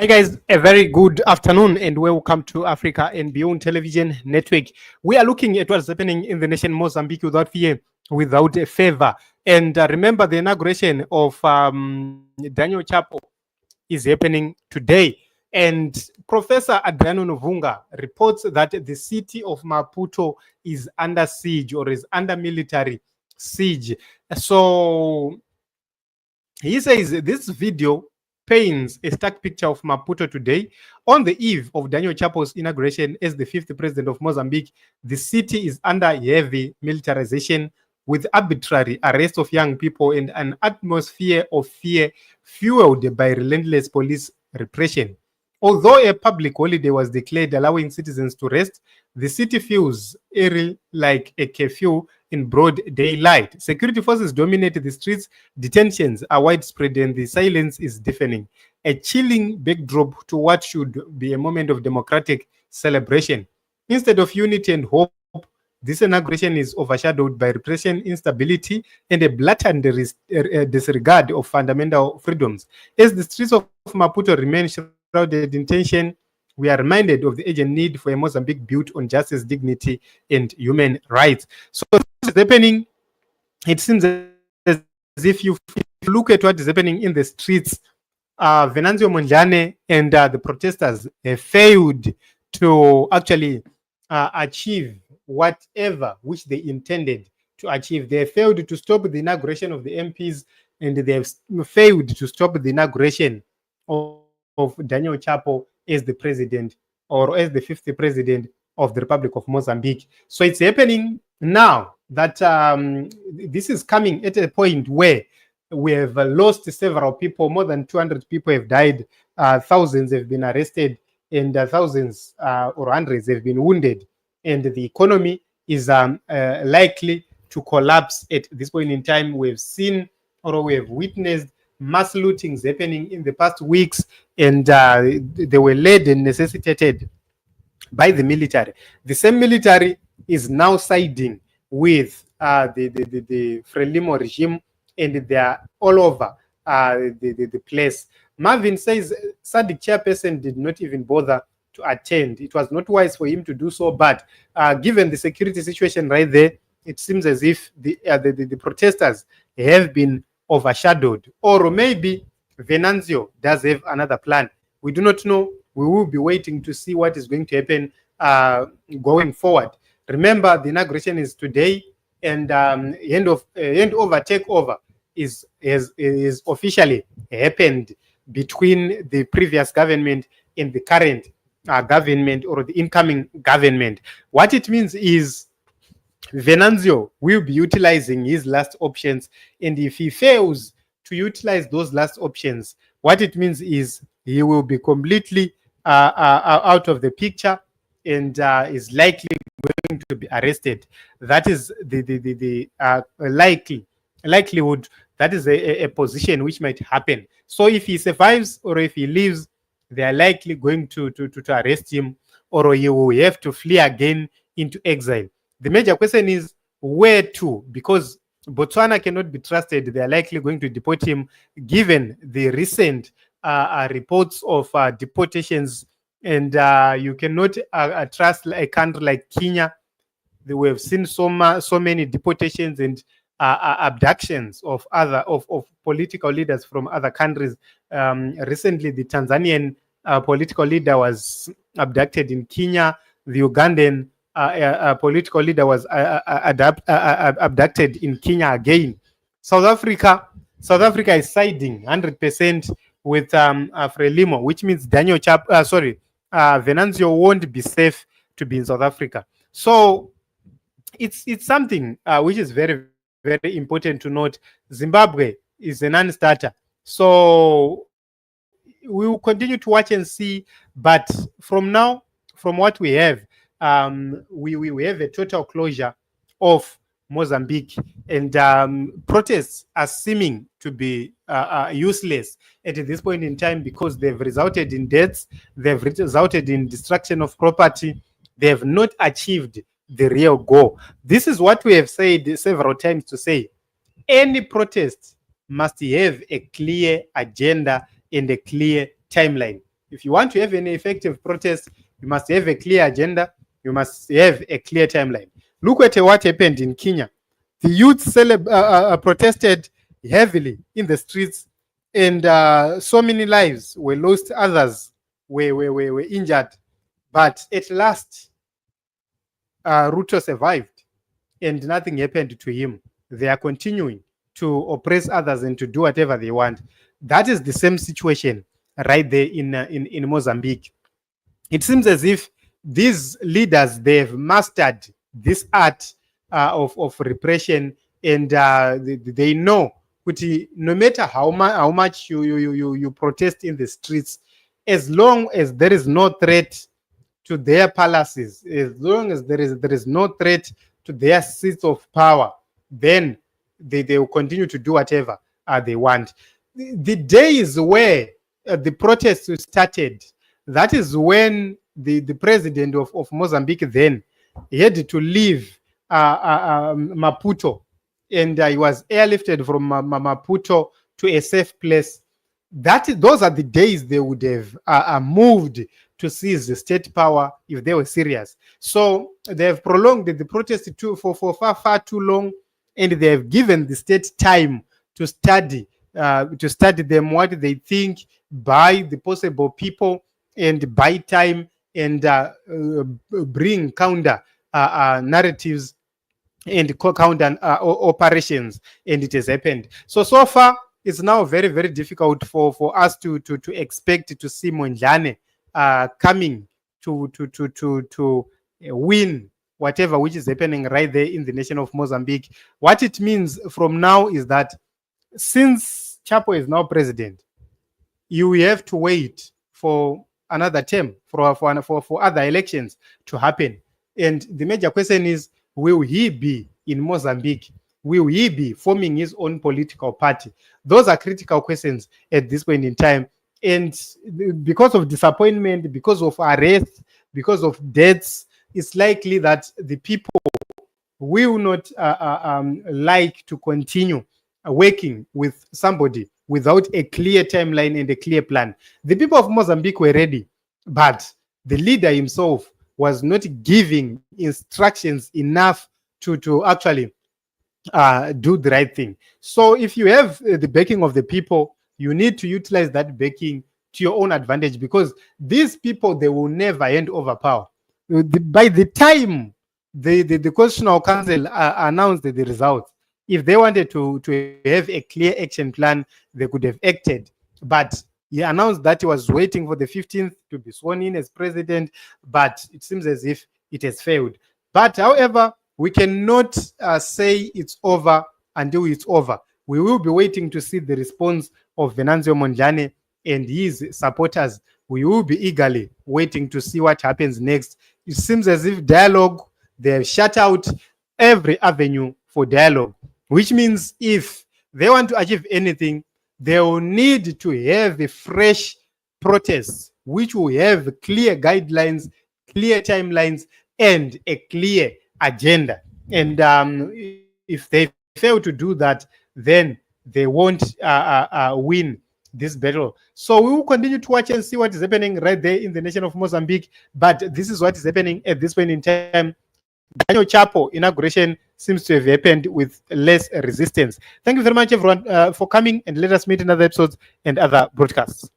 Hey guys, a very good afternoon and welcome to Africa and Beyond Television Network. We are looking at what's happening in the nation Mozambique without fear, without a favor. And remember, the inauguration of Daniel Chapo is happening today. And Professor Adriano Novunga reports that the city of Maputo is under siege or is under military siege. So he says this video paints a stark picture of Maputo today. On the eve of Daniel Chapo's inauguration as the fifth president of Mozambique, the city is under heavy militarization with arbitrary arrest of young people and an atmosphere of fear fueled by relentless police repression. Although a public holiday was declared allowing citizens to rest, the city feels eerily like a curfew in broad daylight. Security forces dominate the streets, detentions are widespread, and the silence is deafening. A chilling backdrop to what should be a moment of democratic celebration. Instead of unity and hope, this inauguration is overshadowed by repression, instability, and a blatant disregard of fundamental freedoms. As the streets of Maputo remain shrouded in tension, we are reminded of the urgent need for a Mozambique built on justice, dignity, and human rights. So this is happening. It seems as if you look at what is happening in the streets, Venancio Mondlane and the protesters have failed to actually achieve whatever which they intended to achieve. They have failed to stop the inauguration of the MPs, and they have failed to stop the inauguration of Daniel Chapo as the president or as the fifth president of the Republic of Mozambique. So it's happening now that this is coming at a point where we have lost several people. More than 200 people have died. Thousands have been arrested, and thousands or hundreds have been wounded. And the economy is likely to collapse at this point in time. We've seen or we have witnessed mass lootings happening in the past weeks, and they were led and necessitated by the military. The same military is now siding with the Frelimo regime, and they are all over the place. Marvin says SADC chairperson did not even bother to attend. It was not wise for him to do so, but given the security situation right there, it seems as if the protesters have been overshadowed. Or maybe Venancio does have another plan. We do not know. We will be waiting to see what is going to happen going forward. Remember, the inauguration is today, and handover takeover is officially happened between the previous government and the current government or the incoming government. What it means is Venancio will be utilizing his last options, and if he fails to utilize those last options, what it means is he will be completely out of the picture and is likely going to be arrested. That is the likelihood. That is a position which might happen. So if he survives or if he leaves, they are likely going to arrest him, or he will have to flee again into exile. The major question is where to, because Botswana cannot be trusted. They are likely going to deport him, given the recent reports of deportations, and you cannot trust a country like Kenya. We have seen so many deportations and abductions of political leaders from other countries. Recently, the Tanzanian political leader was abducted in Kenya. The Ugandan political leader was abducted in Kenya again. South Africa is siding 100% with Frelimo, which means Venancio won't be safe to be in South Africa. So it's something which is very, very important to note. Zimbabwe is a non-starter. So we will continue to watch and see. But from now, from what we have, we have a total closure of Mozambique, and protests are seeming to be useless at this point in time, because they've resulted in deaths, they've resulted in destruction of property, they have not achieved the real goal. This is what we have said several times to say, any protest must have a clear agenda and a clear timeline. If you want to have an effective protest, you must have a clear agenda. You must have a clear timeline. Look at what happened in Kenya. The youth protested heavily in the streets, and so many lives were lost, others were injured. But at last, Ruto survived, and nothing happened to him. They are continuing to oppress others and to do whatever they want. That is the same situation right there in Mozambique. It seems as if these leaders, they've mastered this art of repression, and they know that no matter how much you protest in the streets, as long as there is no threat to their palaces, as long as there is no threat to their seats of power, then they will continue to do whatever they want. The days where the protests started, that is when the president of Mozambique then had to leave Maputo, and he was airlifted from Maputo to a safe place. Those are the days they would have moved to seize the state power if they were serious. So they have prolonged the protest for far too long, and they have given the state time to study them, what they think, by the possible people, and buy time, and bring counter narratives and counter operations, and it has happened. So far, it's now very, very difficult for us to expect to see Mondlane coming to win whatever which is happening right there in the nation of Mozambique. What it means from now is that since Chapo is now president, you will have to wait for another term, for other elections to happen. And the major question is, will he be in Mozambique? Will he be forming his own political party? Those are critical questions at this point in time. And because of disappointment, because of arrest, because of deaths, it's likely that the people will not like to continue working with somebody without a clear timeline and a clear plan. The people of Mozambique were ready, but the leader himself was not giving instructions enough to actually do the right thing. So if you have the backing of the people, you need to utilize that backing to your own advantage, because these people, they will never hand over power. By the time the Constitutional Council announced the results, if they wanted to have a clear action plan, they could have acted. But he announced that he was waiting for the 15th to be sworn in as president, but it seems as if it has failed. But however, we cannot say it's over until it's over. We will be waiting to see the response of Venancio Mondlane and his supporters. We will be eagerly waiting to see what happens next. It seems as if dialogue, they have shut out every avenue for dialogue, which means if they want to achieve anything, they will need to have a fresh protest, which will have clear guidelines, clear timelines, and a clear agenda. And if they fail to do that, then they won't win this battle. So we will continue to watch and see what is happening right there in the nation of Mozambique. But this is what is happening at this point in time. Daniel Chapo inauguration seems to have happened with less resistance. Thank you very much, everyone, for coming, and let us meet in other episodes and other broadcasts.